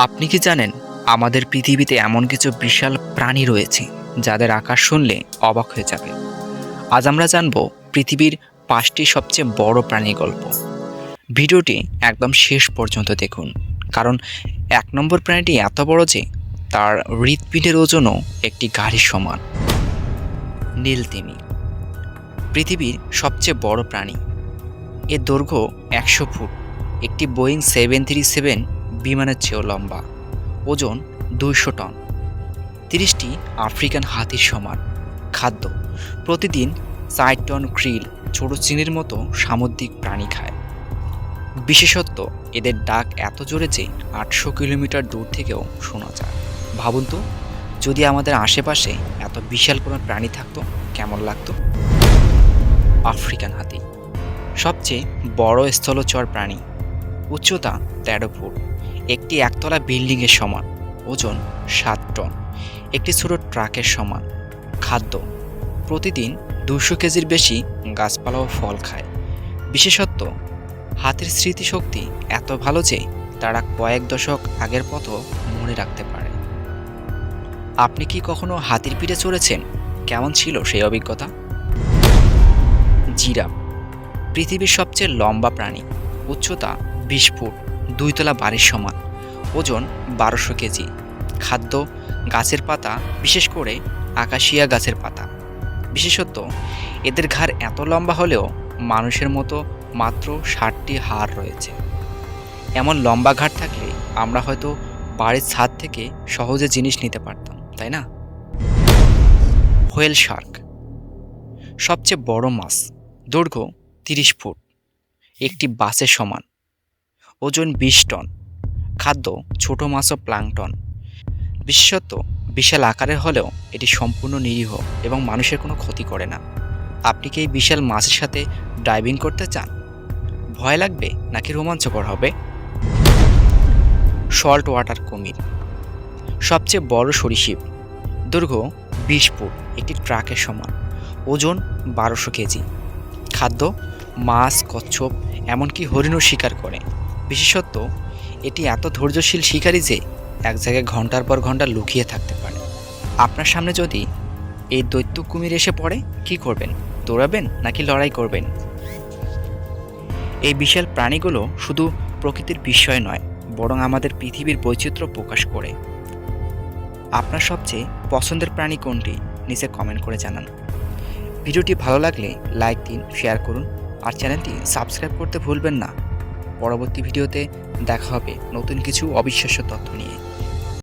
আপনি কি জানেন আমাদের পৃথিবীতে এমন কিছু বিশাল প্রাণী রয়েছে যাদের আকার শুনলে অবাক হয়ে যাবে। আজ আমরা জানব পৃথিবীর ৫টি সবচেয়ে বড় প্রাণীর গল্প। ভিডিওটি একদম শেষ পর্যন্ত দেখুন, কারণ ১ নম্বর প্রাণীটি এত বড় যে তার হৃৎপিণ্ডের ওজনও একটি গাড়ির সমান। নীল তিমি পৃথিবীর সবচেয়ে বড় প্রাণী। এর দৈর্ঘ্য ১০০ ফুট, একটি বোয়িং ৭৩৭ বিমানের চেয়েও লম্বা, ওজন ২০০ টন, ৩০টি আফ্রিকান হাতির সমান। খাদ্য: প্রতিদিন ৪ টন krill ছোট চিংড়ির মতো সামুদ্রিক প্রাণী খায়। বিশেষত্ব: এদের ডাক এত জোরে যে ৮০০ কিলোমিটার দূর থেকেও শোনা যায়। ভাবুন তো, যদি আমাদের আশেপাশে এত বিশাল কোনো প্রাণী থাকতো, কেমন লাগতো? আফ্রিকান হাতি সবচেয়ে বড় স্থলচর প্রাণী, উচ্চতা ১৩ ফুট, একটি একতলা বিল্ডিংয়ের সমান, ওজন ৭ টন, একটি ছোট ট্রাকের সমান। খাদ্য: প্রতিদিন ২০০ কেজির বেশি গাছপালা ও ফল খায়। বিশেষত্ব: হাতির স্মৃতিশক্তি এত ভালো যে তারা কয়েক দশক আগের পথও মনে রাখতে পারে। আপনি কি কখনো হাতির পিঠে চড়েছেন? কেমন ছিল সেই অভিজ্ঞতা? জিরাফ পৃথিবীর সবচেয়ে লম্বা প্রাণী, উচ্চতা ২০ ফুট, ২ তলা বাড়ির সমান, ওজন ১২০০ কেজি। খাদ্য: গাছের পাতা, বিশেষ করে আকাশিয়া গাছের পাতা। বিশেষত্ব: এদের ঘাড় এত লম্বা হলেও মানুষের মতো মাত্র ৬০টি হাড় রয়েছে। এমন লম্বা ঘাড় থাকলে আমরা হয়তো বাড়ির ছাদ থেকে সহজে জিনিস নিতে পারতাম, তাই না? হোয়েল শার্ক সবচেয়ে বড় মাছ, দৈর্ঘ্য ৩০ ফুট, একটি বাসের সমান, ওজন ২০ টন। খাদ্য: ছোট মাছ ও প্লাঙ্কটন। বিশেষত: বিশাল আকারের হলেও এটি সম্পূর্ণ নিরীহ এবং মানুষের কোনো ক্ষতি করে না। আপনি কি এই বিশাল মাছের সাথে ডাইভিং করতে চান? ভয় লাগবে নাকি রোমাঞ্চকর হবে? সল্ট ওয়াটার কুমির সবচেয়ে বড় সরীসৃপ, দৈর্ঘ্য ২০ ফুট, একটি ট্রাকের সমান, ওজন ১২০০ কেজি। খাদ্য: মাছ, কচ্ছপ, এমনকি হরিণও শিকার করে। বিশেষত্ব: এটি এত ধৈর্যশীল শিকারী যে এক জায়গায় ঘন্টার পর ঘন্টা লুকিয়ে থাকতে পারে। আপনার সামনে যদি এই দৈত্য কুমির এসে পড়ে, কি করবেন? দৌড়াবেন নাকি লড়াই করবেন? এই বিশাল প্রাণীগুলো শুধু প্রকৃতির বিস্ময় নয়, বরং আমাদের পৃথিবীর বৈচিত্র্য প্রকাশ করে। আপনার সবচেয়ে পছন্দের প্রাণী কোনটি? নিচে কমেন্ট করে জানান। ভিডিওটি ভালো লাগলে লাইক দিন, শেয়ার করুন, আর চ্যানেলটি সাবস্ক্রাইব করতে ভুলবেন না। পরবর্তী ভিডিওতে দেখা হবে নতুন কিছু অবিশ্বাস্য তথ্য নিয়ে।